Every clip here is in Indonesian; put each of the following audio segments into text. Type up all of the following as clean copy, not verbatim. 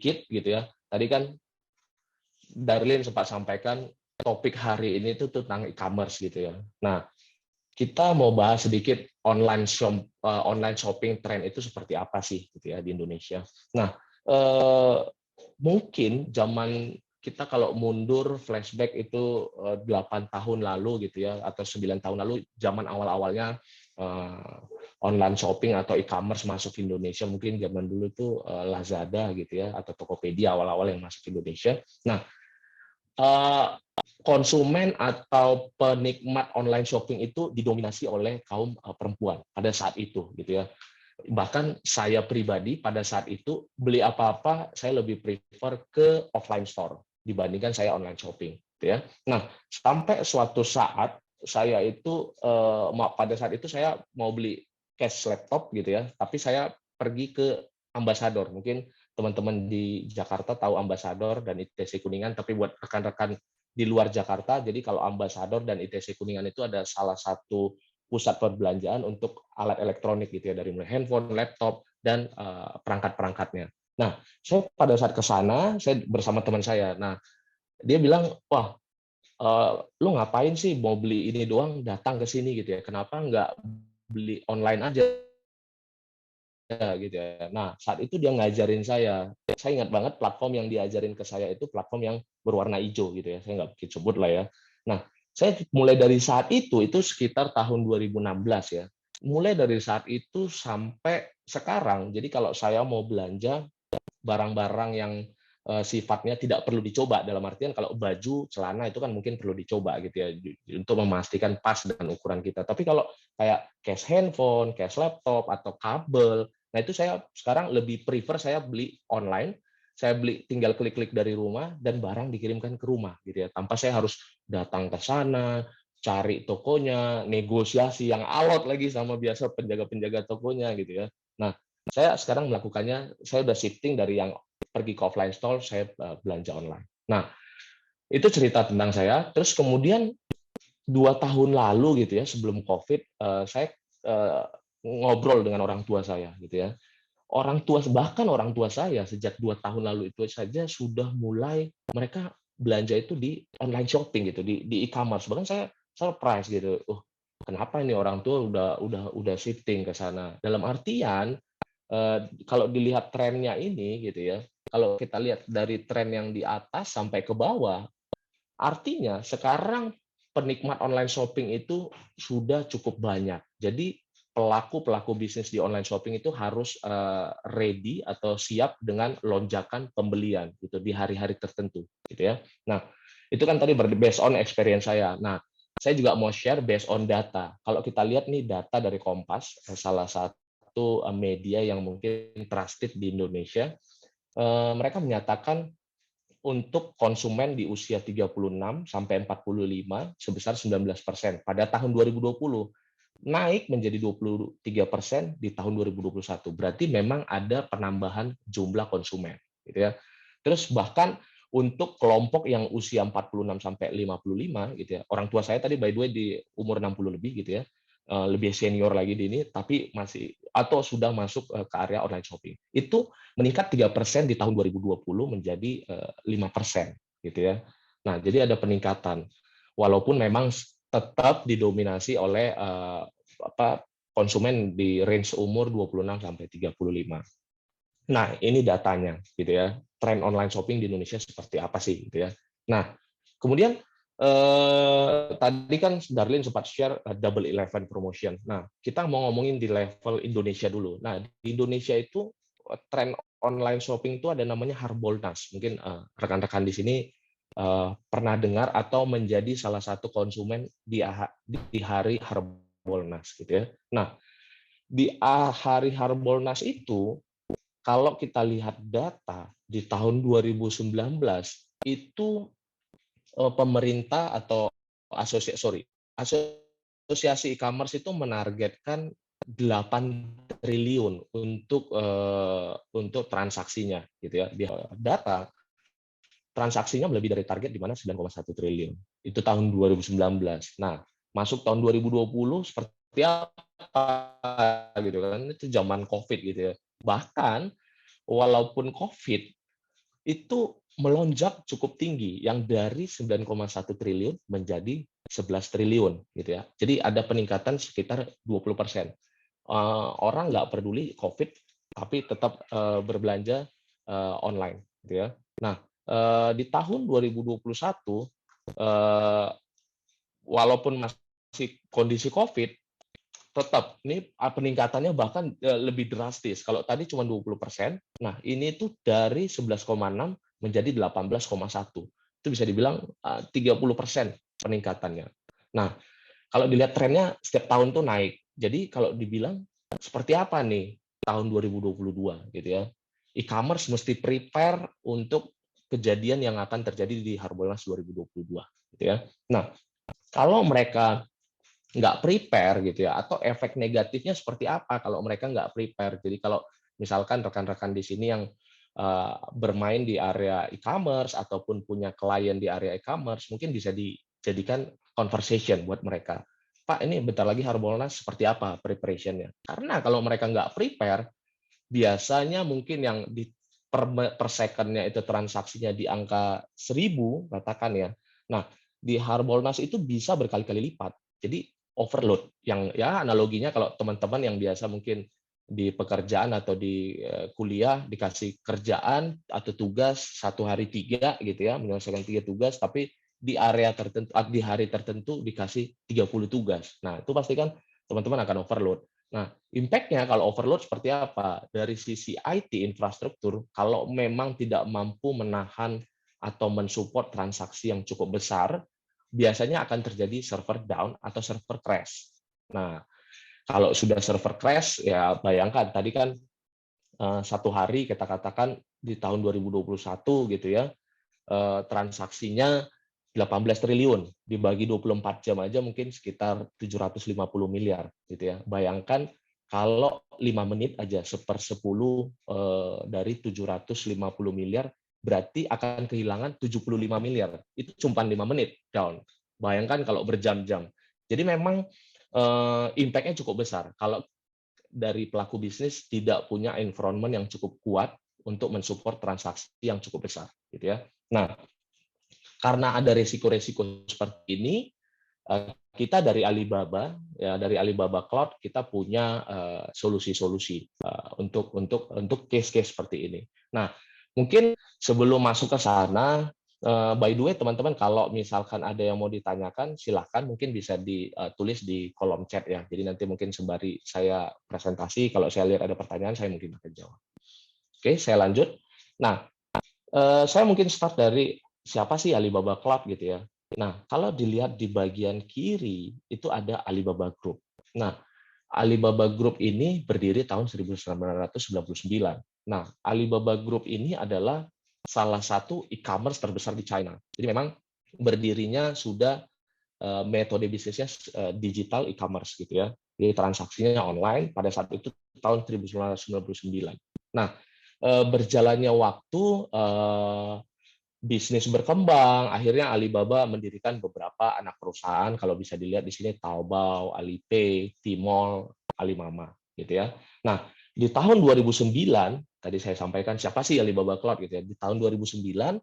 sedikit gitu ya. Tadi kan Darlin sempat sampaikan topik hari ini itu tentang e-commerce gitu ya. Nah, kita mau bahas sedikit online shopping trend itu seperti apa sih gitu ya di Indonesia. Nah, mungkin zaman kita kalau mundur flashback itu 8 tahun lalu gitu ya atau 9 tahun lalu, zaman awal-awalnya online shopping atau e-commerce masuk ke Indonesia, mungkin zaman dulu itu Lazada gitu ya atau Tokopedia awal-awal yang masuk ke Indonesia. Nah, konsumen atau penikmat online shopping itu didominasi oleh kaum perempuan pada saat itu gitu ya. Bahkan saya pribadi pada saat itu beli apa-apa saya lebih prefer ke offline store dibandingkan saya online shopping gitu ya. Nah, sampai suatu saat saya itu pada saat itu saya mau beli case laptop gitu ya, tapi saya pergi ke Ambassador. Mungkin teman-teman di Jakarta tahu Ambassador dan ITC Kuningan, tapi buat rekan-rekan di luar Jakarta, jadi kalau Ambassador dan ITC Kuningan itu ada salah satu pusat perbelanjaan untuk alat elektronik gitu ya, dari mulai handphone, laptop, dan perangkat-perangkatnya. Nah, saya pada saat ke sana, saya bersama teman saya. Nah, dia bilang, wah, lu ngapain sih mau beli ini doang, datang ke sini gitu ya, kenapa nggak beli online aja gitu ya. Nah, saat itu dia ngajarin saya ingat banget platform yang diajarin ke saya itu platform yang berwarna hijau gitu ya, saya nggak bikin sebut lah ya. Nah, saya mulai dari saat itu sekitar tahun 2016 ya. Mulai dari saat itu sampai sekarang, jadi kalau saya mau belanja barang-barang yang sifatnya tidak perlu dicoba, dalam artian kalau baju, celana itu kan mungkin perlu dicoba gitu ya, untuk memastikan pas dengan ukuran kita. Tapi kalau kayak case handphone, case laptop, atau kabel, nah itu saya sekarang lebih prefer saya beli online, saya beli tinggal klik-klik dari rumah dan barang dikirimkan ke rumah gitu ya, tanpa saya harus datang ke sana, cari tokonya, negosiasi yang alot lagi sama biasa penjaga-penjaga tokonya gitu ya. Nah, saya sekarang melakukannya, saya udah shifting dari yang pergi ke offline store, saya belanja online. Nah, itu cerita tentang saya. Terus kemudian 2 tahun lalu gitu ya, sebelum COVID, saya ngobrol dengan orang tua saya gitu ya. Bahkan orang tua saya sejak 2 tahun lalu itu saja sudah mulai mereka belanja itu di online shopping gitu, di e-commerce. Bahkan saya surprise gitu. Oh, kenapa ini orang tua udah shifting ke sana? Dalam artian kalau dilihat trennya ini gitu ya, kalau kita lihat dari tren yang di atas sampai ke bawah, artinya sekarang penikmat online shopping itu sudah cukup banyak. Jadi pelaku bisnis di online shopping itu harus ready atau siap dengan lonjakan pembelian gitu di hari-hari tertentu gitu ya. Nah, itu kan tadi based on experience saya. Nah, saya juga mau share based on data. Kalau kita lihat nih data dari Kompas, salah satu media yang mungkin trusted di Indonesia, mereka menyatakan untuk konsumen di usia 36 sampai 45 sebesar 19% pada tahun 2020, naik menjadi 23% di tahun 2021. Berarti memang ada penambahan jumlah konsumen, gitu ya. Terus bahkan untuk kelompok yang usia 46 sampai 55 gitu ya. Orang tua saya tadi by the way di umur 60 lebih gitu ya. Lebih senior lagi di ini tapi masih atau sudah masuk ke area online shopping. Itu meningkat 3% di tahun 2020 menjadi 5% gitu ya. Nah, jadi ada peningkatan. Walaupun memang tetap didominasi oleh konsumen di range umur 26 sampai 35. Nah, ini datanya gitu ya. Tren online shopping di Indonesia seperti apa sih gitu ya. Nah, kemudian tadi kan Darlin sempat share Double 11 promotion. Nah, kita mau ngomongin di level Indonesia dulu. Nah, di Indonesia itu tren online shopping itu ada namanya Harbolnas. Mungkin rekan-rekan di sini pernah dengar atau menjadi salah satu konsumen di hari Harbolnas gitu ya. Nah, di hari Harbolnas itu kalau kita lihat data di tahun 2019 itu pemerintah atau asosiasi e-commerce itu menargetkan 8 triliun untuk transaksinya gitu ya. Di data transaksinya lebih dari target di mana 9,1 triliun. Itu tahun 2019. Nah, masuk tahun 2020 seperti apa gitu kan. Itu zaman Covid gitu ya. Bahkan walaupun Covid itu melonjak cukup tinggi, yang dari 9,1 triliun menjadi 11 triliun gitu ya. Jadi ada peningkatan sekitar 20%. Orang nggak peduli COVID, tapi tetap berbelanja online gitu ya. Nah, di tahun 2021 walaupun masih kondisi COVID, tetap ini peningkatannya bahkan lebih drastis. Kalau tadi cuma 20%, nah ini tuh dari 11,6 menjadi 18,1. Itu bisa dibilang 30% peningkatannya. Nah, kalau dilihat trennya setiap tahun tuh naik. Jadi kalau dibilang seperti apa nih tahun 2022 gitu ya. E-commerce mesti prepare untuk kejadian yang akan terjadi di Harbolnas 2022 gitu ya. Nah, kalau mereka nggak prepare gitu ya, atau efek negatifnya seperti apa kalau mereka nggak prepare. Jadi kalau misalkan rekan-rekan di sini yang bermain di area e-commerce ataupun punya klien di area e-commerce, mungkin bisa dijadikan conversation buat mereka. Pak, ini bentar lagi Harbolnas seperti apa preparationnya? Karena kalau mereka nggak prepare, biasanya mungkin yang di per second-nya itu transaksinya di angka 1.000, katakan ya. Nah, di Harbolnas itu bisa berkali-kali lipat. Jadi overload, yang ya analoginya kalau teman-teman yang biasa mungkin di pekerjaan atau di kuliah dikasih kerjaan atau tugas 1 hari 3 gitu ya, menyelesaikan 3 tugas, tapi di area tertentu, di hari tertentu dikasih 30 tugas. Nah, itu pasti kan teman-teman akan overload. Nah, impact-nya kalau overload seperti apa? Dari sisi IT infrastruktur, kalau memang tidak mampu menahan atau mensupport transaksi yang cukup besar, biasanya akan terjadi server down atau server crash. Nah, kalau sudah server crash, ya bayangkan tadi kan 1 hari kita katakan di tahun 2021 gitu ya, transaksinya 18 triliun, dibagi 24 jam aja mungkin sekitar 750 miliar gitu ya. Bayangkan kalau 5 menit aja 1/10 dari 750 miliar, berarti akan kehilangan 75 miliar. Itu cuma 5 menit down. Bayangkan kalau berjam-jam. Jadi memang impact-nya cukup besar. Kalau dari pelaku bisnis tidak punya environment yang cukup kuat untuk mensupport transaksi yang cukup besar gitu ya. Nah, karena ada resiko-resiko seperti ini, kita dari Alibaba, ya dari Alibaba Cloud, kita punya solusi-solusi untuk case-case seperti ini. Nah, mungkin sebelum masuk ke sana, by the way teman-teman, kalau misalkan ada yang mau ditanyakan, silahkan mungkin bisa ditulis di kolom chat ya. Jadi nanti mungkin sembari saya presentasi, kalau saya lihat ada pertanyaan, saya mungkin akan jawab. Oke, saya lanjut. Nah, saya mungkin start dari siapa sih Alibaba Cloud gitu ya. Nah, kalau dilihat di bagian kiri itu ada Alibaba Group. Nah, Alibaba Group ini berdiri tahun 1999. Nah, Alibaba Group ini adalah salah satu e-commerce terbesar di China. Jadi memang berdirinya sudah metode bisnisnya digital e-commerce gitu ya. Jadi transaksinya online pada saat itu tahun 1999. Nah, berjalannya waktu, bisnis berkembang, akhirnya Alibaba mendirikan beberapa anak perusahaan, kalau bisa dilihat di sini Taobao, Alipay, Tmall, Alimama, gitu ya. Nah, di tahun 2009, tadi saya sampaikan siapa sih Alibaba Cloud gitu ya. Di tahun 2009,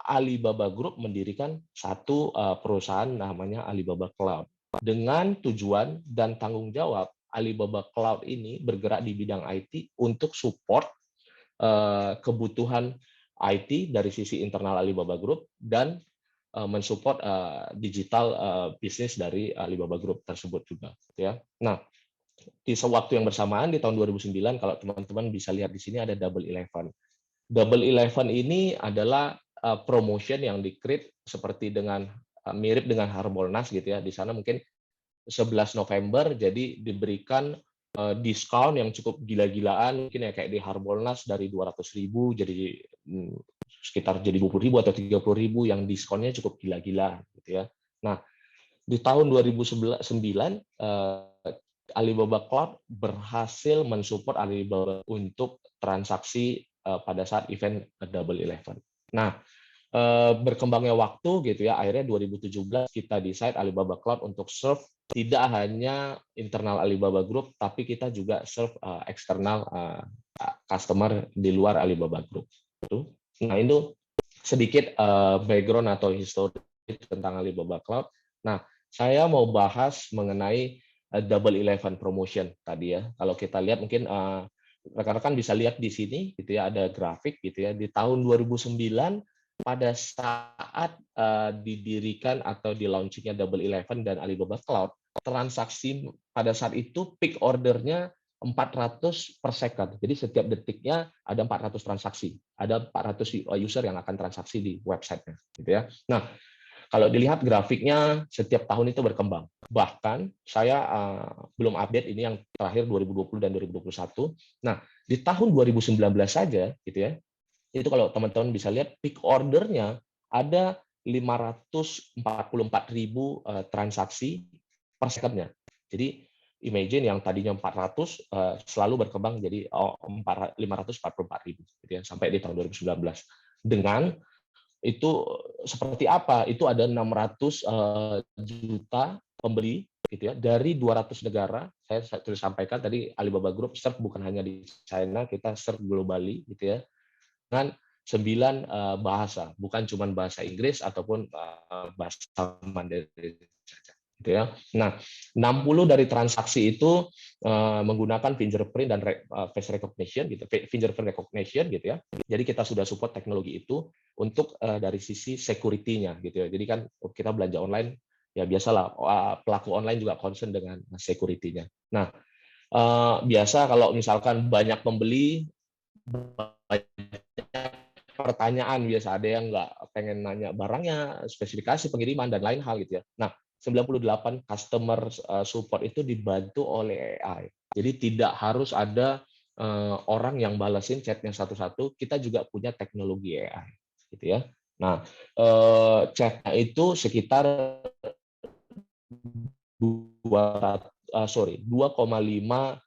Alibaba Group mendirikan satu perusahaan namanya Alibaba Cloud. Dengan tujuan dan tanggung jawab Alibaba Cloud ini bergerak di bidang IT untuk support kebutuhan IT dari sisi internal Alibaba Group dan mensupport digital bisnis dari Alibaba Group tersebut juga ya. Nah, di waktu yang bersamaan di tahun 2009 kalau teman-teman bisa lihat di sini ada Double 11. Double 11 ini adalah promotion yang di-create seperti dengan mirip dengan Harbolnas gitu ya. Di sana mungkin 11 November jadi diberikan diskon yang cukup gila-gilaan, mungkin ya kayak di Harbolnas dari 200.000 jadi sekitar jadi 20.000 atau 30.000, yang diskonnya cukup gila-gila gitu ya. Nah, di tahun 2009 Alibaba Cloud berhasil mensupport Alibaba untuk transaksi pada saat event Double 11. Nah, berkembangnya waktu gitu ya, akhirnya 2017 kita decide Alibaba Cloud untuk serve tidak hanya internal Alibaba Group, tapi kita juga serve eksternal customer di luar Alibaba Group. Nah, itu sedikit background atau history tentang Alibaba Cloud. Nah, saya mau bahas mengenai Double 11 promotion tadi ya. Kalau kita lihat mungkin rekan-rekan bisa lihat di sini gitu ya, ada grafik gitu ya. Di tahun 2009 pada saat didirikan atau di launchingnya Double 11 dan Alibaba Cloud, transaksi pada saat itu peak ordernya 400 per second. Jadi setiap detiknya ada 400 transaksi. Ada 400 user yang akan transaksi di website-nya. Gitu ya. Nah, kalau dilihat grafiknya setiap tahun itu berkembang. Bahkan saya belum update ini yang terakhir 2020 dan 2021. Nah, di tahun 2019 saja gitu ya. Itu kalau teman-teman bisa lihat peak ordernya ada 544.000 transaksi per second-nya. Jadi imagine yang tadinya 400 selalu berkembang jadi 544.000 gitu ya sampai di tahun 2019. Dengan itu seperti apa? Itu ada 600 juta pembeli gitu ya dari 200 negara. Saya sudah sampaikan tadi Alibaba Group serve bukan hanya di China, kita serve globally gitu ya. Dengan 9 bahasa, bukan cuma bahasa Inggris ataupun bahasa Mandarin saja. Gitu ya. Nah, 60 dari transaksi itu menggunakan fingerprint dan face recognition gitu, fingerprint recognition gitu ya. Jadi kita sudah support teknologi itu untuk dari sisi security-nya gitu ya. Jadi kan kita belanja online ya biasalah pelaku online juga concern dengan security-nya. Nah, biasa kalau misalkan banyak pembeli pertanyaan biasa ada yang nggak pengen nanya barangnya, spesifikasi pengiriman dan lain hal gitu ya. Nah, 98 customer support itu dibantu oleh AI. Jadi tidak harus ada orang yang balasin chatnya satu-satu. Kita juga punya teknologi AI, gitu ya. Nah, chatnya itu sekitar 2,5.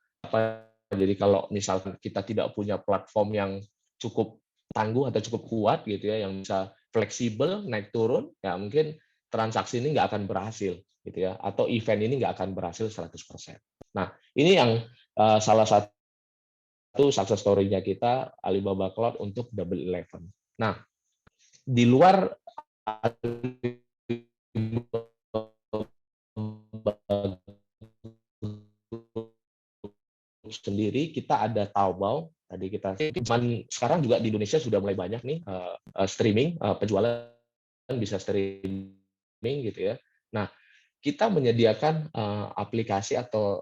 Jadi kalau misalkan kita tidak punya platform yang cukup tangguh atau cukup kuat gitu ya, yang bisa fleksibel naik turun, ya mungkin transaksi ini nggak akan berhasil gitu ya, atau event ini nggak akan berhasil 100%. Nah, ini yang salah satu success story-nya kita Alibaba Cloud untuk Double 11. Nah, di luar sendiri kita ada Taobao tadi kita cuman sekarang juga di Indonesia sudah mulai banyak nih streaming penjualan bisa streaming gitu ya. Nah, kita menyediakan aplikasi atau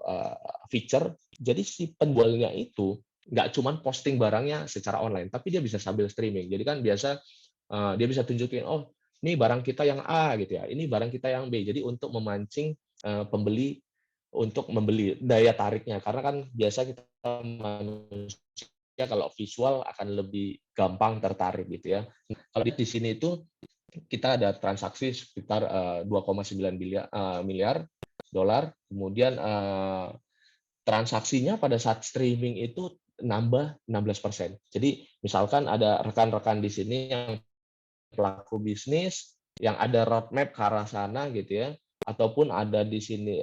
feature jadi si penjualnya itu nggak cuman posting barangnya secara online tapi dia bisa sambil streaming. Jadi kan biasa dia bisa tunjukin oh ini barang kita yang A gitu ya, ini barang kita yang B. Jadi untuk memancing pembeli untuk membeli daya tariknya karena kan biasa kita manusia kalau visual akan lebih gampang tertarik gitu ya. Kalau di sini itu kita ada transaksi sekitar 2,9 miliar dolar, kemudian transaksinya pada saat streaming itu nambah 16%. Jadi misalkan ada rekan-rekan di sini yang pelaku bisnis yang ada roadmap ke arah sana gitu ya, ataupun ada di sini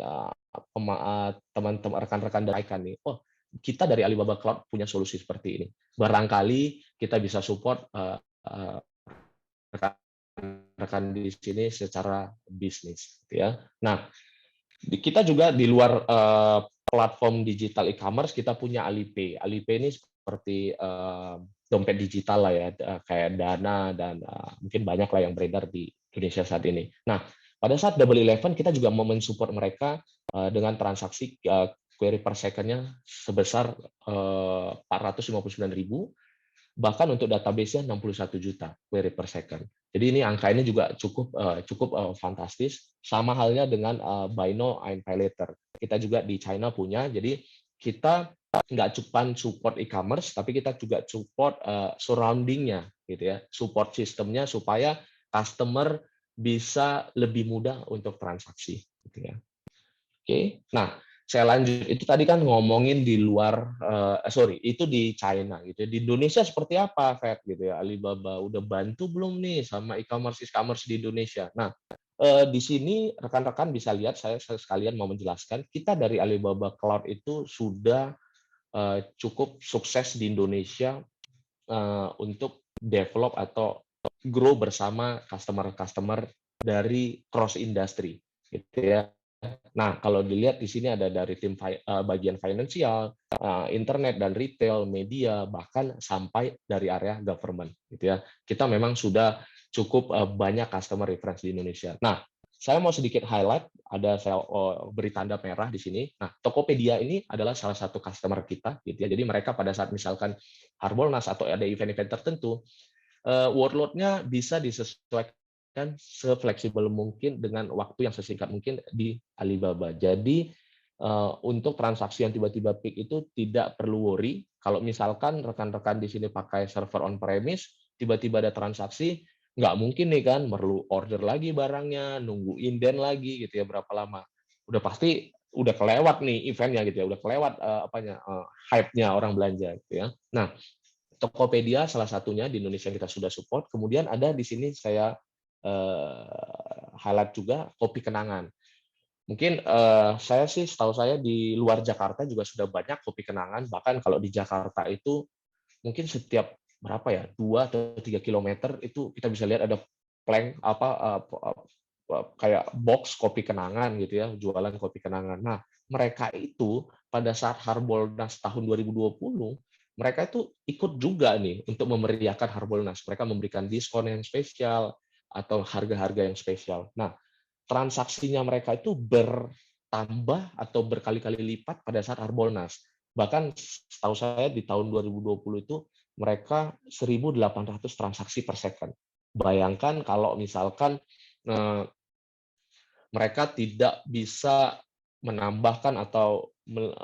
teman-teman rekan-rekan dari ICANN nih, oh kita dari Alibaba Cloud punya solusi seperti ini. Barangkali kita bisa support rekan-rekan di sini secara bisnis, gitu ya. Nah, kita juga di luar platform digital e-commerce kita punya Alipay. Alipay ini seperti dompet digital lah ya, kayak Dana dan mungkin banyak lah yang beredar di Indonesia saat ini. Nah, pada saat Double 11 kita juga mau mensupport mereka dengan transaksi query per second-nya sebesar 459.000, bahkan untuk database-nya 61 juta query per second. Jadi ini angka ini juga cukup fantastis. Sama halnya dengan buy now and pay later. Kita juga di China punya. Jadi kita nggak cuma support e-commerce, tapi kita juga support surrounding-nya, gitu ya, support sistemnya supaya customer bisa lebih mudah untuk transaksi, gitu ya. Oke, nah saya lanjut. Itu tadi kan ngomongin di luar, sorry, itu di China gitu. Di Indonesia seperti apa, Feb, gitu ya? Alibaba udah bantu belum nih sama e-commerce di Indonesia? Nah, di sini rekan-rekan bisa lihat, saya sekalian mau menjelaskan, kita dari Alibaba Cloud itu sudah cukup sukses di Indonesia untuk develop atau grow bersama customer-customer dari cross industry, gitu ya. Nah, kalau dilihat di sini ada dari tim bagian finansial, internet dan retail, media, bahkan sampai dari area government, gitu ya. Kita memang sudah cukup banyak customer reference di Indonesia. Nah, saya mau sedikit highlight, ada saya beri tanda merah di sini. Nah, Tokopedia ini adalah salah satu customer kita, gitu ya. Jadi mereka pada saat misalkan Harbolnas atau ada event-event tertentu, workload-nya bisa disesuaikan sefleksibel mungkin dengan waktu yang sesingkat mungkin di Alibaba. Jadi untuk transaksi yang tiba-tiba peak itu tidak perlu worry. Kalau misalkan rekan-rekan di sini pakai server on-premise, tiba-tiba ada transaksi, nggak mungkin nih kan, perlu order lagi barangnya, nunggu inden lagi gitu ya berapa lama. Udah pasti udah kelewat nih eventnya gitu ya, udah kelewat hype-nya orang belanja gitu ya. Nah, Tokopedia salah satunya di Indonesia yang kita sudah support. Kemudian ada di sini saya highlight juga Kopi Kenangan. Mungkin saya sih setahu saya di luar Jakarta juga sudah banyak Kopi Kenangan. Bahkan kalau di Jakarta itu mungkin setiap berapa ya 2 atau 3 kilometer itu kita bisa lihat ada plank kayak box Kopi Kenangan gitu ya, jualan Kopi Kenangan. Nah, mereka itu pada saat Harbolnas tahun 2020 mereka itu ikut juga nih untuk memeriahkan Harbolnas. Mereka memberikan diskon yang spesial atau harga-harga yang spesial. Nah, transaksinya mereka itu bertambah atau berkali-kali lipat pada saat Harbolnas. Bahkan setahu saya di tahun 2020 itu mereka 1.800 transaksi per second. Bayangkan kalau misalkan mereka tidak bisa menambahkan atau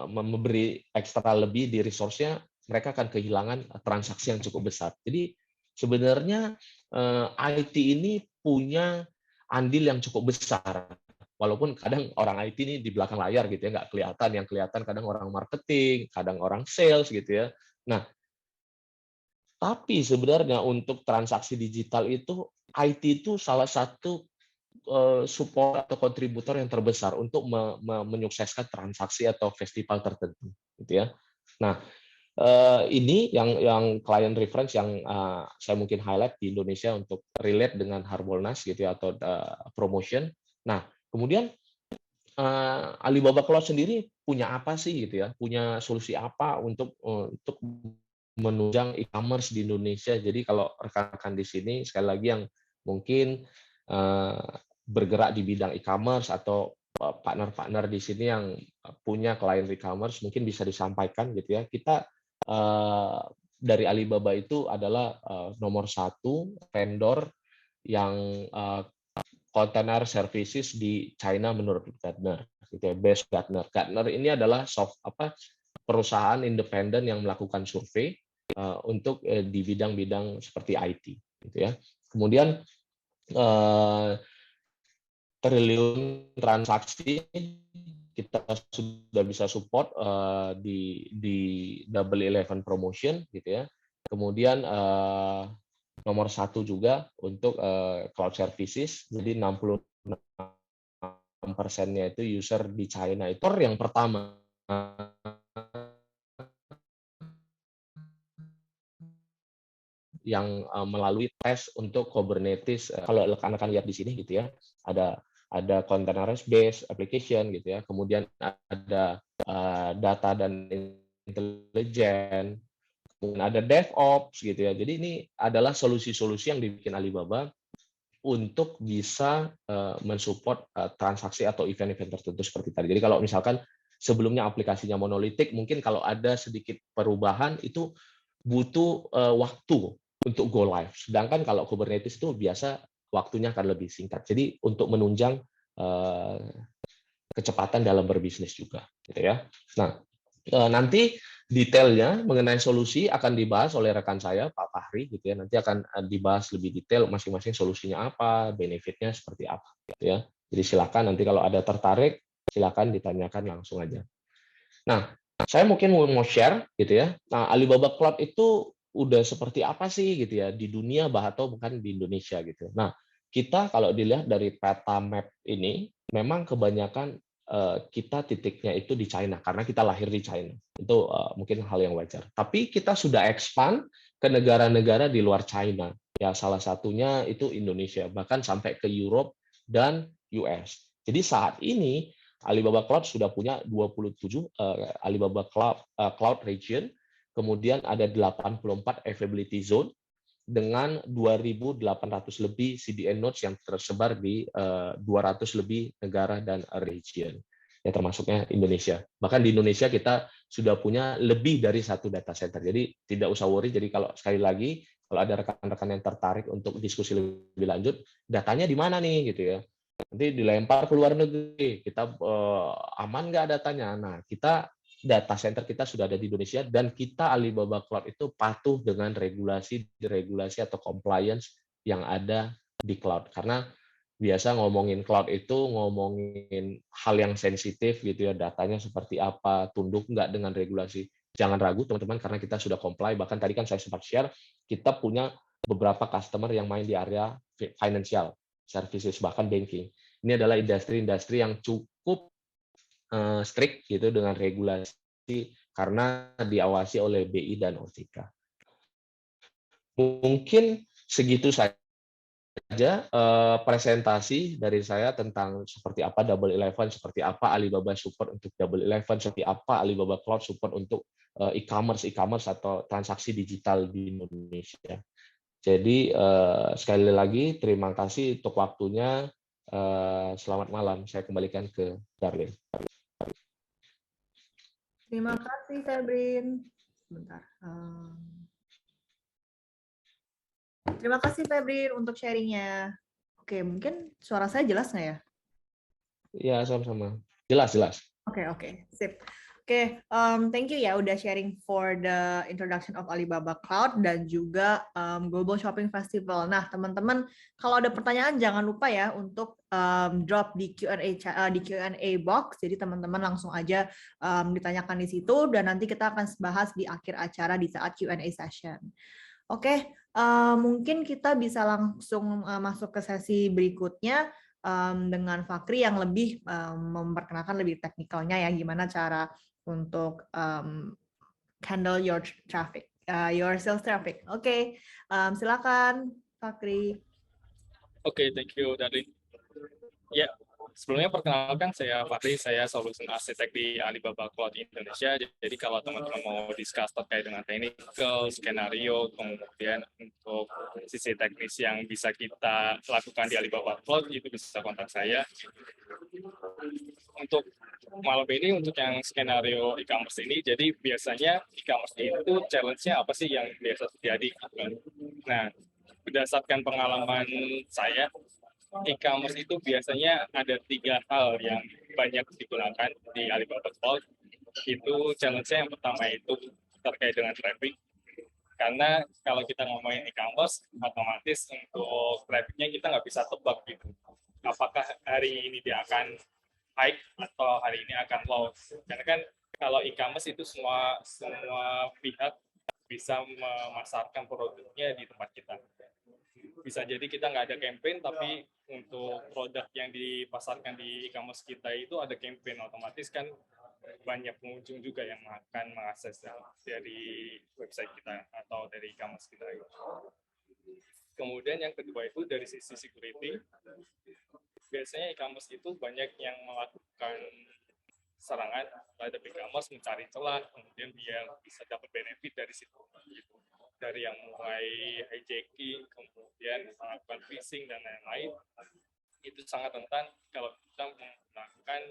memberi ekstra lebih di resource-nya, mereka akan kehilangan transaksi yang cukup besar. Jadi sebenarnya IT ini punya andil yang cukup besar. Walaupun kadang orang IT ini di belakang layar gitu ya, nggak kelihatan. Yang kelihatan kadang orang marketing, kadang orang sales gitu ya. Nah, tapi sebenarnya untuk transaksi digital itu, IT itu salah satu support atau kontributor yang terbesar untuk menyukseskan transaksi atau festival tertentu, gitu ya. Nah, ini yang client reference yang saya mungkin highlight di Indonesia untuk relate dengan Harbolnas gitu ya atau promotion. Nah, kemudian Alibaba Cloud sendiri punya apa sih gitu ya? Punya solusi apa untuk menunjang e-commerce di Indonesia. Jadi kalau rekan-rekan di sini sekali lagi yang mungkin bergerak di bidang e-commerce atau partner-partner di sini yang punya klien e-commerce mungkin bisa disampaikan gitu ya. Kita dari Alibaba itu adalah nomor satu vendor yang container services di China menurut Gartner, gitu ya, best Gartner. Gartner ini adalah perusahaan independen yang melakukan survei untuk di bidang-bidang seperti IT, gitu ya. Kemudian triliun transaksi kita sudah bisa support di Double 11 promotion, gitu ya. Kemudian nomor satu juga untuk cloud services, jadi 66%-nya itu user di China. Itu yang pertama yang melalui tes untuk Kubernetes. Kalau rekan-rekan lihat di sini gitu ya, ada containerized based application gitu ya, kemudian ada data dan intelijen, kemudian ada DevOps gitu ya. Jadi ini adalah solusi-solusi yang dibikin Alibaba untuk bisa mensupport transaksi atau event-event tertentu seperti tadi. Jadi kalau misalkan sebelumnya aplikasinya monolitik, mungkin kalau ada sedikit perubahan itu butuh waktu untuk go live. Sedangkan kalau Kubernetes itu biasa waktunya akan lebih singkat. Jadi untuk menunjang kecepatan dalam berbisnis juga, gitu ya. Nah, nanti detailnya mengenai solusi akan dibahas oleh rekan saya Pak Fahri, gitu ya. Nanti akan dibahas lebih detail masing-masing solusinya apa, benefitnya seperti apa, gitu ya. Jadi silakan nanti kalau ada tertarik, silakan ditanyakan langsung aja. Nah, saya mungkin mau share gitu ya. Nah, Alibaba Cloud itu udah seperti apa sih gitu ya di dunia atau bukan di Indonesia gitu. Nah, kita kalau dilihat dari peta map ini memang kebanyakan kita titiknya itu di China karena kita lahir di China. Itu mungkin hal yang wajar. Tapi kita sudah expand ke negara-negara di luar China. Ya, salah satunya itu Indonesia, bahkan sampai ke Europe dan US. Jadi saat ini Alibaba Cloud sudah punya 27 Alibaba Cloud Region, kemudian ada 84 availability zone dengan 2.800 lebih CDN nodes yang tersebar di 200 lebih negara dan region, ya termasuknya Indonesia. Bahkan di Indonesia kita sudah punya lebih dari satu data center. Jadi tidak usah worry. Jadi kalau sekali lagi kalau ada rekan-rekan yang tertarik untuk diskusi lebih lanjut, datanya di mana nih gitu ya. Nanti dilempar ke luar negeri, kita aman nggak datanya? Nah, data center kita sudah ada di Indonesia dan kita Alibaba Cloud itu patuh dengan regulasi atau compliance yang ada di cloud. Karena biasa ngomongin cloud itu ngomongin hal yang sensitif gitu ya, datanya seperti apa, tunduk nggak dengan regulasi. Jangan ragu teman-teman karena kita sudah comply. Bahkan tadi kan saya sempat share, kita punya beberapa customer yang main di area financial services, bahkan banking. Ini adalah industri-industri yang cukup strict gitu dengan regulasi karena diawasi oleh BI dan OJK. Mungkin segitu saja presentasi dari saya tentang seperti apa Double Eleven, seperti apa Alibaba support untuk Double Eleven, seperti apa Alibaba Cloud support untuk e-commerce atau transaksi digital di Indonesia. Jadi sekali lagi terima kasih untuk waktunya. Selamat malam. Saya kembalikan ke Darlene. Terima kasih, Febrin. Sebentar. Terima kasih, Febrin, untuk sharingnya. Oke, mungkin suara saya jelas nggak ya? Ya, sama-sama. Jelas, jelas. Oke, sip. Thank you ya udah sharing for the introduction of Alibaba Cloud dan juga Global Shopping Festival. Nah, teman-teman, kalau ada pertanyaan jangan lupa ya untuk drop di Q&A box. Jadi teman-teman langsung aja ditanyakan di situ dan nanti kita akan bahas di akhir acara di saat Q&A session. Mungkin kita bisa langsung masuk ke sesi berikutnya dengan Fakri yang lebih memperkenalkan lebih teknikalnya ya gimana cara untuk handle your traffic, your sales traffic. Silakan Fakri. Thank you, Darlene. Ya, sebelumnya perkenalkan saya Fakri, saya Solution Architect di Alibaba Cloud Indonesia. Jadi kalau teman-teman mau discuss terkait dengan technical, skenario, kemudian untuk sisi teknis yang bisa kita lakukan di Alibaba Cloud, itu bisa kontak saya. Untuk malam ini, untuk yang skenario e-commerce ini, jadi biasanya e-commerce itu challenge-nya apa sih yang biasa terjadi? Nah, berdasarkan pengalaman saya, e-commerce itu biasanya ada 3 hal yang banyak digunakan di Alibaba Cloud. Itu challenge-nya yang pertama itu terkait dengan traffic. Karena kalau kita ngomongin e-commerce, otomatis untuk traffic-nya kita nggak bisa tebak gitu. Apakah hari ini dia akan high atau hari ini akan low. Karena kan kalau e-commerce itu semua pihak bisa memasarkan produknya di tempat kita. Bisa jadi kita nggak ada campaign, tapi untuk produk yang dipasarkan di e-commerce kita itu ada campaign, otomatis kan banyak pengunjung juga yang akan mengakses dari website kita atau dari e-commerce kita. Kemudian yang kedua itu dari sisi security, biasanya e-commerce itu banyak yang melakukan serangan terhadap e-commerce, mencari celah, kemudian biar bisa dapat benefit dari situ. Dari yang mulai hijacking, kemudian melakukan phishing, dan lain-lain, itu sangat rentan kalau kita menggunakan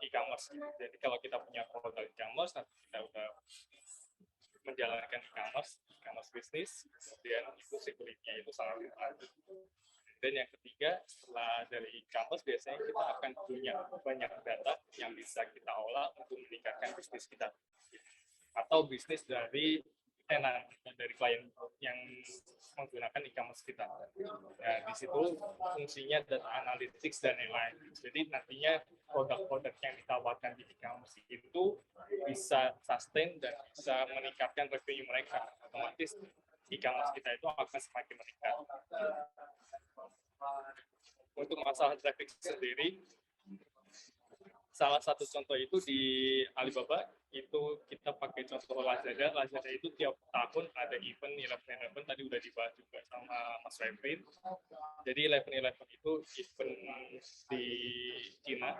e-commerce. Jadi kalau kita punya produk e-commerce, nanti kita udah menjalankan e-commerce bisnis, kemudian itu security-nya itu sangat rentan. Dan yang ketiga, setelah dari e-commerce, biasanya kita akan punya banyak data yang bisa kita olah untuk meningkatkan bisnis kita. Atau bisnis dari tenan, dari klien yang menggunakan e-commerce kita. Nah, di situ fungsinya data analytics dan lain-lain. Jadi nantinya produk-produk yang ditawarkan di e-commerce itu bisa sustain dan bisa meningkatkan revenue mereka. Otomatis e-commerce kita itu akan semakin meningkat. Untuk masalah traffic sendiri, salah satu contoh itu di Alibaba itu kita pakai contoh Lazada. Lazada itu tiap tahun ada event 11.11, tadi udah dibahas juga sama Mas Febrin. Jadi 11.11 itu event di Cina.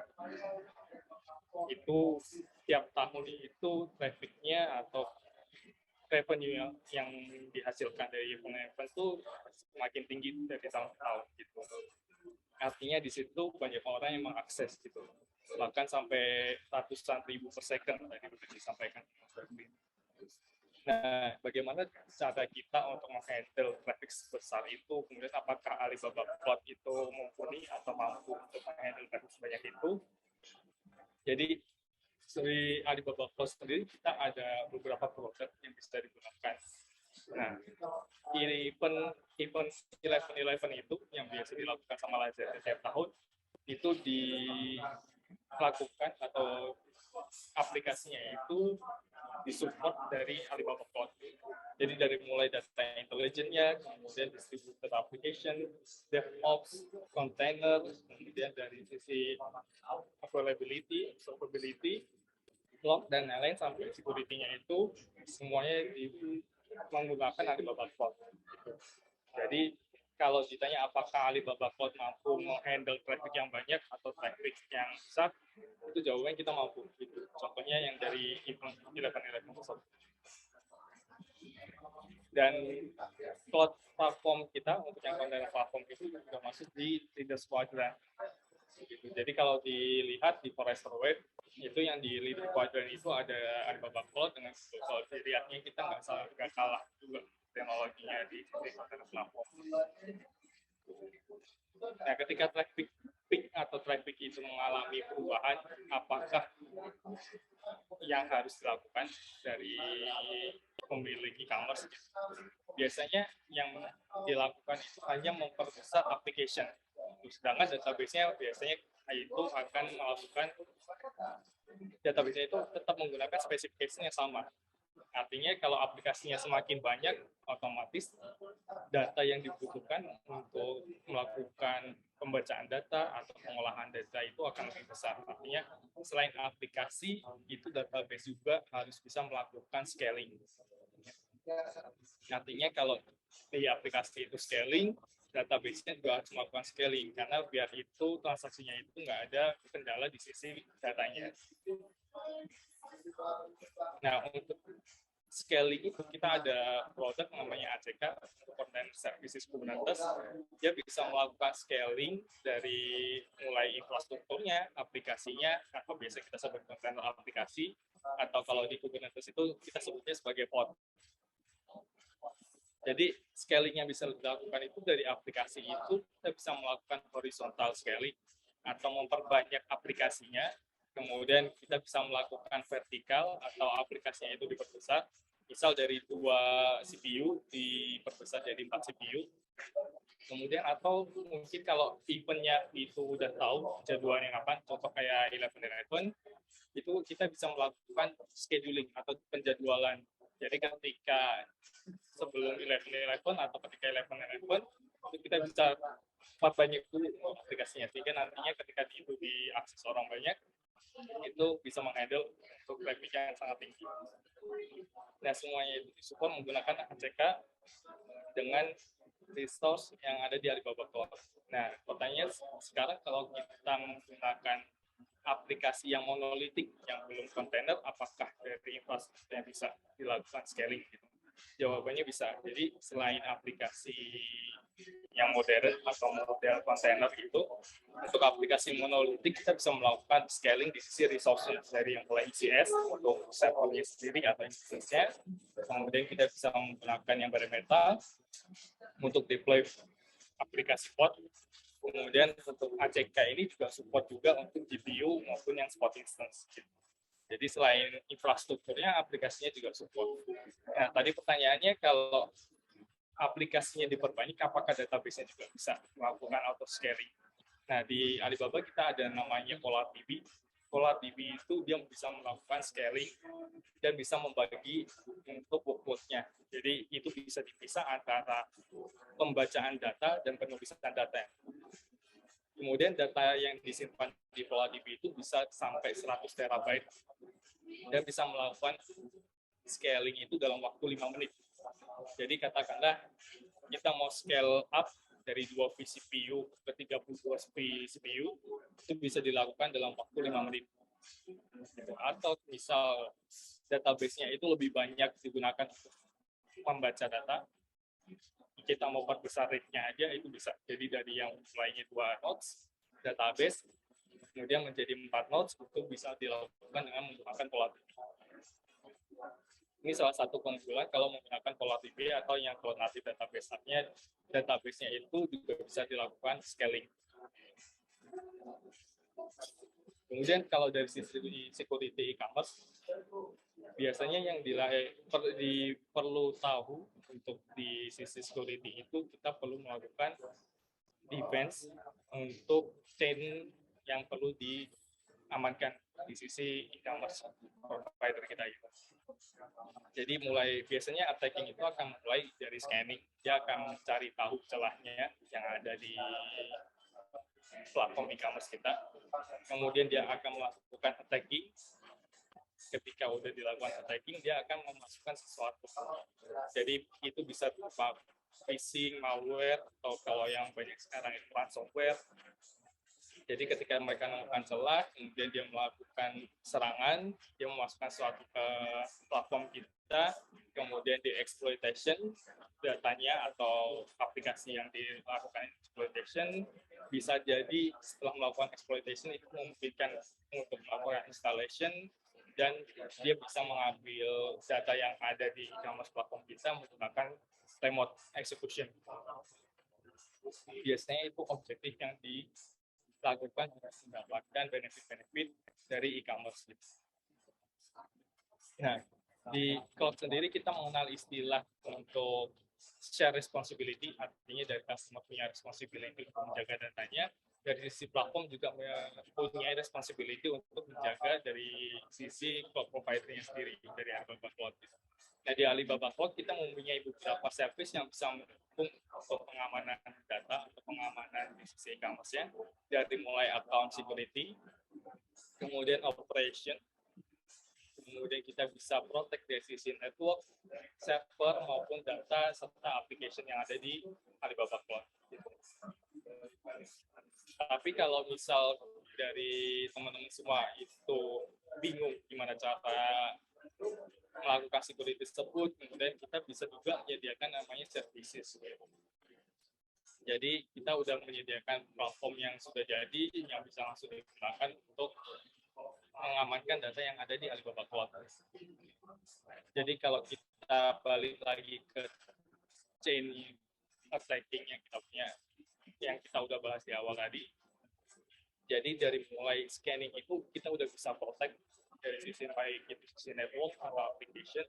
Itu tiap tahun itu traffic-nya atau revenue yang dihasilkan dari event itu semakin tinggi dari tahun ke tahun gitu. Artinya di situ banyak orang yang mengakses gitu, bahkan sampai ratusan ribu per second tadi sudah disampaikan. Nah, bagaimana cara kita untuk menghandle traffic sebesar itu? Kemudian apakah Alibaba Cloud itu mumpuni atau mampu untuk menghandle traffic sebanyak itu? Jadi dari Alibaba Cloud sendiri kita ada beberapa produk yang bisa digunakan. Nah, event 11.11 itu yang biasa dilakukan sama Lazada setiap tahun itu dilakukan atau aplikasinya itu disupport dari Alibaba Cloud. Jadi dari mulai data intelligence-nya, kemudian distributed application, DevOps, container, kemudian dari sisi availability, observability, log dan lain-lain sampai security-nya itu semuanya menggunakan Alibaba Cloud. Jadi kalau ditanya apakah Alibaba Cloud mampu menghandle traffic yang banyak atau traffic yang besar, itu jawabannya kita mampu. Gitu. Contohnya yang dari event 11.11 tersebut. Dan cloud platform kita untuk yang kontainer platform itu juga masuk di Leaders Quadrant. Gitu. Jadi kalau dilihat di Forrester Wave itu yang di Leaders Quadrant itu ada Alibaba Cloud dengan Google Cloud. Jadi artinya kita nggak kalah juga teknologinya di kontainer platform. Nah, ketika traffic peak atau traffic itu mengalami perubahan, apakah yang harus dilakukan dari pemilik e-commerce? Biasanya yang dilakukan itu hanya memperbesar application. Sedangkan database-nya biasanya itu akan melakukan database-nya itu tetap menggunakan spesifikasi yang sama. Artinya kalau aplikasinya semakin banyak, otomatis data yang dibutuhkan untuk melakukan pembacaan data atau pengolahan data itu akan lebih besar. Artinya selain aplikasi, itu database juga harus bisa melakukan scaling. Artinya kalau di aplikasi itu scaling, database-nya juga harus melakukan scaling, karena biar itu transaksinya itu nggak ada kendala di sisi datanya. Nah, untuk scaling itu kita ada produk namanya ACK, Container Services Kubernetes. Dia bisa melakukan scaling dari mulai infrastrukturnya, aplikasinya, atau biasa kita sebut container aplikasi, atau kalau di Kubernetes itu kita sebutnya sebagai pod. Jadi scaling yang bisa dilakukan itu dari aplikasi itu kita bisa melakukan horizontal scaling atau memperbanyak aplikasinya. Kemudian kita bisa melakukan vertikal atau aplikasinya itu diperbesar. Misal dari 2 CPU diperbesar jadi 4 CPU. Kemudian atau mungkin kalau eventnya itu udah tahu jadwalnya kapan, contoh kayak 11.11, itu kita bisa melakukan scheduling atau penjadwalan. Jadi ketika sebelum 11.11 atau ketika 11.11, itu kita bisa perbanyak dulu aplikasinya. Sehingga nantinya ketika itu diakses orang banyak, itu bisa menghandle untuk traffic yang sangat tinggi. Nah, semuanya itu disupport menggunakan ACK dengan resource yang ada di Alibaba Cloud. Nah, pertanyaannya sekarang kalau kita menggunakan aplikasi yang monolitik, yang belum kontainer, apakah dari infrastruktur yang bisa dilakukan scaling? Gitu? Jawabannya bisa. Jadi, selain aplikasi yang modern atau model kontainer itu, untuk aplikasi monolitik kita bisa melakukan scaling di sisi resource dari yang mulai ECS untuk servernya sendiri atau instance-nya. Kemudian kita bisa menggunakan yang bare metal untuk deploy aplikasi pod. Kemudian untuk ACK ini juga support juga untuk GPU maupun yang spot instance. Jadi selain infrastrukturnya, aplikasinya juga support. Nah, tadi pertanyaannya kalau aplikasinya diperbanyak, apakah database-nya juga bisa melakukan auto scaling? Nah, di Alibaba kita ada namanya PolarDB. PolarDB itu dia bisa melakukan scaling dan bisa membagi untuk workload-nya. Jadi itu bisa dipisah antara pembacaan data dan penulisan data. Kemudian data yang disimpan di VolaDB itu bisa sampai 100 terabyte dan bisa melakukan scaling itu dalam waktu 5 menit. Jadi katakanlah kita mau scale up dari 2 vCPU ke 32 vCPU, itu bisa dilakukan dalam waktu 5 menit. Atau misal database-nya itu lebih banyak digunakan untuk membaca data, kita mau perbesar rate-nya aja itu bisa. Jadi dari yang mulainya 2 nodes database, kemudian menjadi 4 nodes, itu bisa dilakukan dengan menggunakan VolaDB. Ini salah satu keunggulan kalau menggunakan VolaDB atau yang cloud native database. Artinya database-nya itu juga bisa dilakukan scaling. Kemudian kalau dari sisi security e-commerce, biasanya yang perlu tahu untuk di sisi security itu kita perlu melakukan defense untuk chain yang perlu diamankan di sisi e-commerce provider kita itu. Jadi biasanya attacking itu akan mulai dari scanning. Dia akan mencari tahu celahnya yang ada di platform e-commerce kita. Kemudian dia akan melakukan attacking. Ketika udah dilakukan attacking, dia akan memasukkan sesuatu. Jadi itu bisa berupa phishing, malware, atau kalau yang banyak sekarang itu ransomware. Jadi ketika mereka menemukan celah, kemudian dia melakukan serangan, dia memasukkan sesuatu ke platform kita, kemudian di exploitation datanya atau aplikasi yang dilakukan exploitation, bisa jadi setelah melakukan exploitation itu memungkinkan untuk melakukan installation, dan dia bisa mengambil data yang ada di e-commerce platform kita menggunakan remote execution. Biasanya itu objektif yang dilakukan untuk mendapatkan benefit-benefit dari e-commerce. Nah, di cloud sendiri kita mengenal istilah untuk share responsibility, artinya dari customer punya responsibility untuk menjaga datanya, dari sisi platform juga punya responsibility untuk menjaga dari sisi cloud provider-nya sendiri, dari Alibaba Cloud. Nah, di Alibaba Cloud kita mempunyai beberapa service yang bisa mendukung untuk pengamanan data atau pengamanan di sisi e-commerce-nya, dari mulai account security, kemudian operation, kemudian kita bisa protect dari sisi network, server, maupun data, serta application yang ada di Alibaba Cloud. Tapi kalau misal dari teman-teman semua itu bingung gimana cara melakukan security tersebut, kemudian kita bisa juga menyediakan namanya services. Jadi kita udah menyediakan platform yang sudah jadi, yang bisa langsung digunakan untuk mengamankan data yang ada di Alibaba Cloud. Jadi kalau kita balik lagi ke chain attacking yang kita punya, yang kita udah bahas di awal tadi, jadi dari mulai scanning itu kita udah bisa protect dari sisi baik itu sisi network atau application,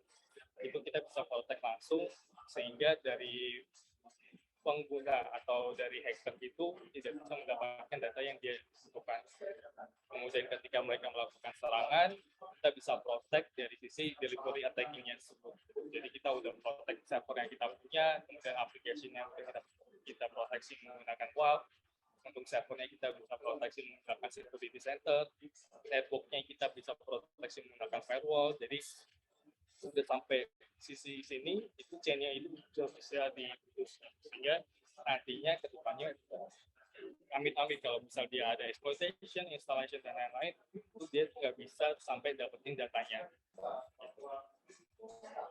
itu kita bisa protect langsung, sehingga dari pengguna atau dari hacker itu tidak bisa mendapatkan data yang dia butuhkan. Kemudian ketika mereka melakukan serangan, kita bisa protect dari sisi delivery attacking-nya tersebut. Jadi kita udah protect server yang kita punya, kemudian application yang kita proteksi menggunakan WAF, untuk servernya kita bisa proteksi menggunakan security center, networknya kita bisa proteksi menggunakan firewall. Jadi sudah sampai sisi sini, itu chain-nya itu bisa diputus, sehingga nantinya ke depannya amit-amit kalau misal dia ada exploitation, installation, dan lain-lain, itu dia nggak bisa sampai dapetin datanya.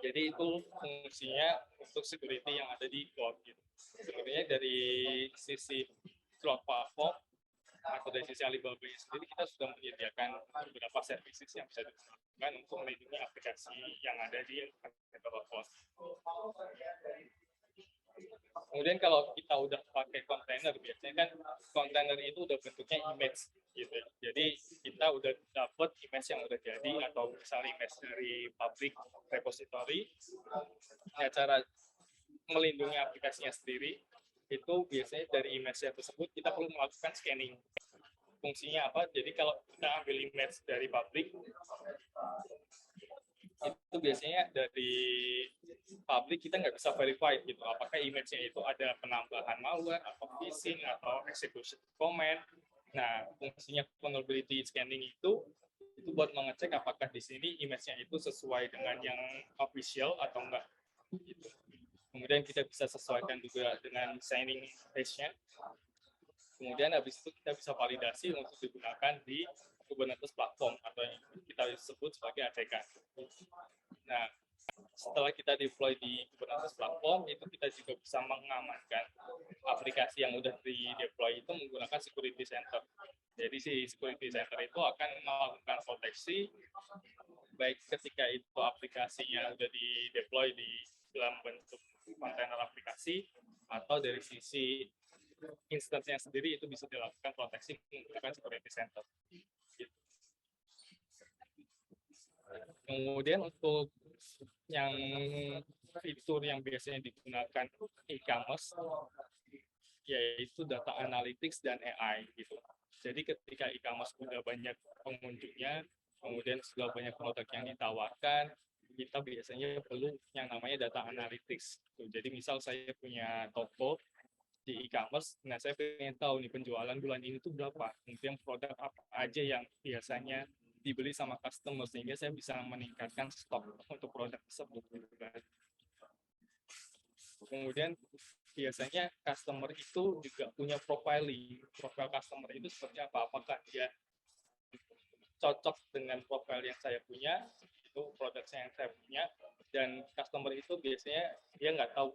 Jadi itu fungsinya untuk security yang ada di cloud. Sebenarnya dari sisi cloud platform atau dari sisi Alibaba sendiri, kita sudah menyediakan beberapa services yang bisa digunakan untuk melindungi aplikasi yang ada di Alibaba Cloud. Kemudian kalau kita udah pakai kontainer, biasanya kan kontainer itu udah bentuknya image gitu. Jadi kita udah dapat image yang udah jadi, atau misalnya image dari public repository. Nah, cara melindungi aplikasinya sendiri itu biasanya dari image tersebut kita perlu melakukan scanning. Fungsinya apa? Jadi kalau kita ambil image dari public, itu biasanya dari publik kita nggak bisa verify gitu, apakah image-nya itu ada penambahan malware atau phishing atau execution comment. Nah, fungsinya vulnerability scanning itu buat mengecek apakah di sini image-nya itu sesuai dengan yang official atau enggak. Gitu. Kemudian kita bisa sesuaikan juga dengan signing hash-nya. Kemudian habis itu kita bisa validasi untuk digunakan di Kubernetes platform atau yang kita sebut sebagai ACK. Nah, setelah kita deploy di Kubernetes platform, itu kita juga bisa mengamankan aplikasi yang udah di deploy itu menggunakan security center. Jadi si security center itu akan melakukan proteksi baik ketika itu aplikasinya udah di deploy di dalam bentuk kontainer aplikasi atau dari sisi instance-nya sendiri itu bisa dilakukan proteksi menggunakan security center. Gitu. Kemudian untuk yang fitur yang biasanya digunakan e-commerce yaitu data analytics dan AI gitu. Jadi ketika e-commerce sudah banyak pengunjungnya, kemudian sudah banyak produk yang ditawarkan, kita biasanya perlu yang namanya data analytics. Jadi misal saya punya toko di e-commerce, nah saya pengen tahu nih penjualan bulan ini tuh berapa, kemudian produk apa aja yang biasanya dibeli sama customer sehingga saya bisa meningkatkan stok untuk produk tersebut. Kemudian biasanya customer itu juga punya profiling. Profil customer itu seperti apa? Apakah dia cocok dengan profil yang saya punya, itu produk yang saya punya, dan customer itu biasanya dia nggak tahu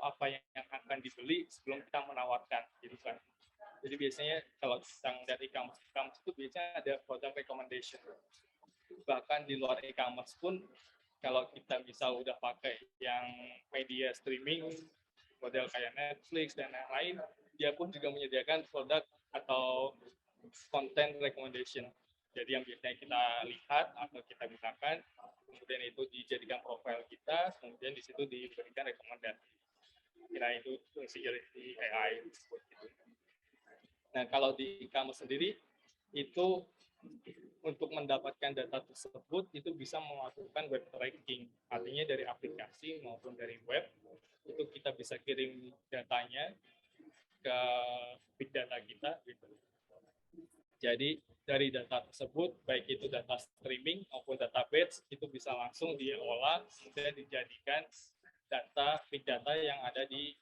apa yang akan dibeli sebelum kita menawarkan, gitu kan. Jadi biasanya kalau kita melihat e-commerce itu biasanya ada product recommendation. Bahkan di luar e-commerce pun, kalau kita bisa udah pakai yang media streaming, model kayak Netflix dan lain-lain, dia pun juga menyediakan produk atau content recommendation. Jadi yang biasanya kita lihat atau kita gunakan, kemudian itu dijadikan profil kita, kemudian di situ diberikan rekomendasi. Kira itu fungsi dari AI. Nah, kalau di e-commerce sendiri, itu untuk mendapatkan data tersebut, itu bisa melakukan web tracking. Artinya dari aplikasi maupun dari web, itu kita bisa kirim datanya ke big data kita. Gitu. Jadi dari data tersebut, baik itu data streaming maupun data batch, itu bisa langsung diolah, kemudian dijadikan data big data yang ada di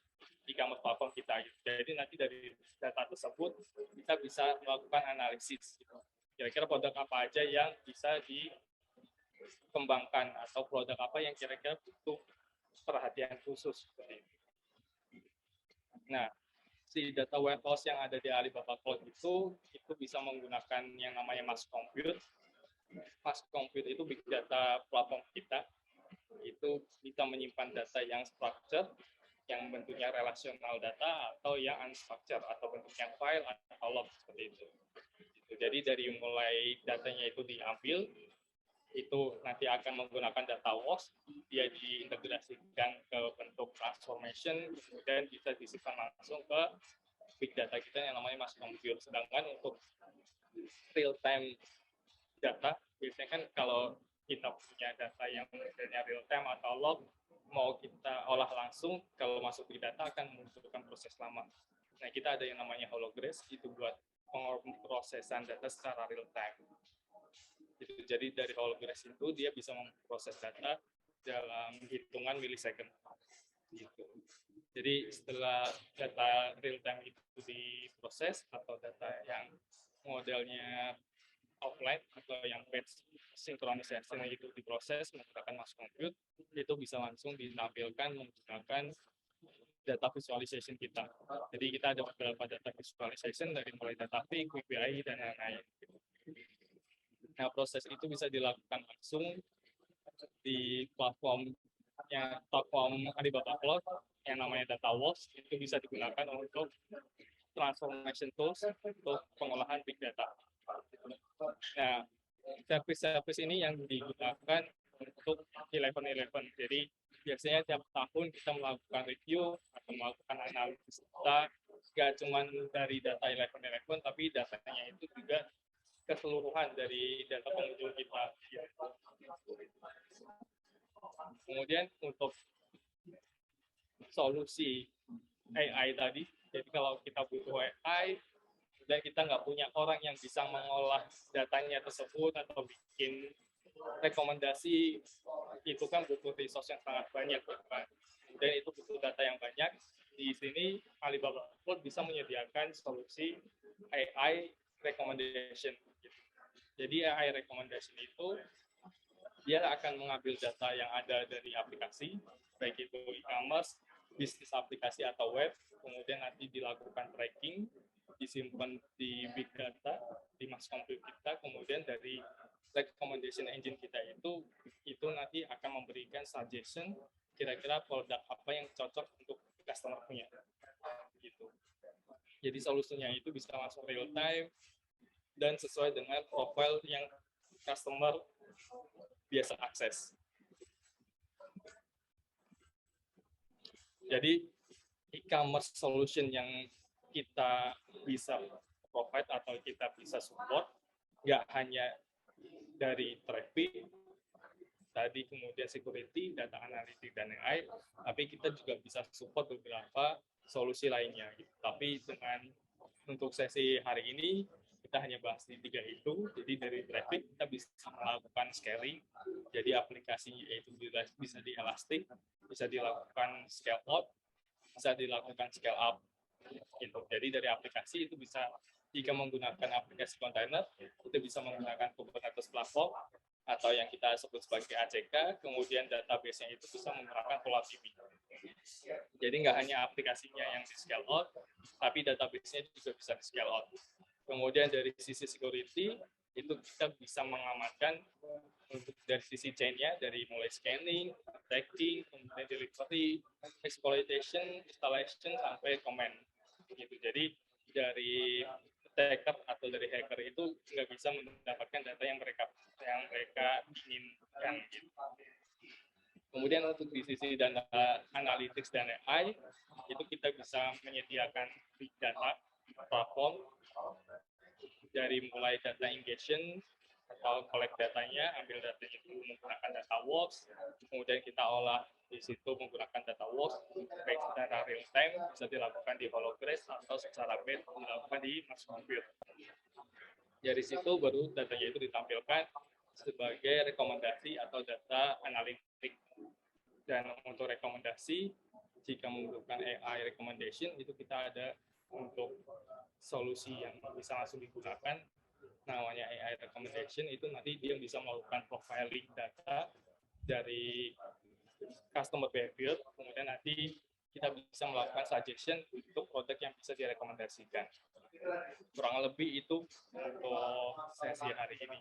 e-commerce platform kita. Jadi nanti dari data tersebut kita bisa melakukan analisis. Kira-kira produk apa aja yang bisa dikembangkan atau produk apa yang kira-kira butuh perhatian khusus. Nah, si data warehouse yang ada di Alibaba Cloud itu bisa menggunakan yang namanya Mass Compute. Mass Compute itu big data platform kita. Itu bisa menyimpan data yang structured, yang bentuknya relasional data, atau yang unstructured, atau bentuknya file atau log seperti itu. Jadi dari mulai datanya itu diambil, itu nanti akan menggunakan data wash, dia diintegrasikan ke bentuk transformation, kemudian bisa disimpan langsung ke big data kita yang namanya Mass Compute. Sedangkan untuk real time data, biasanya kan kalau kita punya data yang modelnya real time atau log, mau kita olah langsung, kalau masuk di data akan membutuhkan proses lama. Nah, kita ada yang namanya Holograph, itu buat pemrosesan data secara real time. Jadi dari Holograph itu dia bisa memproses data dalam hitungan milisecond. Gitu. Jadi setelah data real time itu diproses atau data yang modelnya offline atau yang batch synchronization itu diproses menggunakan Mass Compute, itu bisa langsung ditampilkan menggunakan data visualization kita. Jadi kita ada beberapa data visualization dari mulai data feed, KPI, dan lain-lain. Nah, proses itu bisa dilakukan langsung di platform Alibaba Cloud yang namanya Data Wash, itu bisa digunakan untuk transformation tools untuk pengolahan big data. Nah, service-service ini yang digunakan untuk 1111. Jadi biasanya tiap tahun kita melakukan review atau melakukan analisis data, nggak cuma dari data 1111, tapi datanya itu juga keseluruhan dari data pengunjung kita. Kemudian untuk solusi AI tadi, jadi kalau kita butuh AI dan kita nggak punya orang yang bisa mengolah datanya tersebut atau bikin rekomendasi, itu kan butuh resource yang sangat banyak, kan? Dan itu butuh data yang banyak. Di sini Alibaba Cloud bisa menyediakan solusi AI recommendation. Jadi AI recommendation itu dia akan mengambil data yang ada dari aplikasi, baik itu e-commerce, bisnis aplikasi atau web, kemudian nanti dilakukan tracking, disimpan di big data, di mass compute kita, kemudian dari recommendation engine kita itu nanti akan memberikan suggestion kira-kira produk apa yang cocok untuk customer punya. Gitu. Jadi solusinya itu bisa langsung real time dan sesuai dengan profile yang customer biasa akses. Jadi e-commerce solution yang kita bisa provide atau kita bisa support nggak hanya dari traffic tadi, kemudian security, data analitik, dan AI, tapi kita juga bisa support beberapa solusi lainnya. Tapi untuk sesi hari ini kita hanya bahas di 3 itu. Jadi dari traffic kita bisa melakukan scaling, jadi aplikasinya itu bisa di elastic, bisa dilakukan scale out, bisa dilakukan scale up. Gitu. Jadi dari aplikasi itu bisa, jika menggunakan aplikasi kontainer, itu bisa menggunakan Kubernetes platform atau yang kita sebut sebagai ACK, kemudian database-nya itu bisa menggunakan CloudDB. Jadi nggak hanya aplikasinya yang di scale out, tapi database-nya juga bisa di scale out. Kemudian dari sisi security, itu kita bisa mengamankan untuk dari sisi chain-nya, dari mulai scanning, tracking, kemudian delivery, exploitation, installation, sampai command. Gitu. Jadi dari attacker atau dari hacker itu nggak bisa mendapatkan data yang mereka inginkan. Gitu. Kemudian untuk di sisi data analytics dan AI, itu kita bisa menyediakan big data platform dari mulai data ingestion atau collect datanya, ambil datanya itu menggunakan DataWorks, kemudian kita olah di situ menggunakan DataWorks, baik secara real time bisa dilakukan di Holograph atau secara batch dilakukan di mass compute. Dari situ baru datanya itu ditampilkan sebagai rekomendasi atau data analitik. Dan untuk rekomendasi, jika membutuhkan AI recommendation, itu kita ada untuk solusi yang bisa langsung digunakan, namanya AI recommendation. Itu nanti dia bisa melakukan profiling data dari customer behavior, kemudian nanti kita bisa melakukan suggestion untuk produk yang bisa direkomendasikan. Kurang lebih itu untuk sesi hari ini.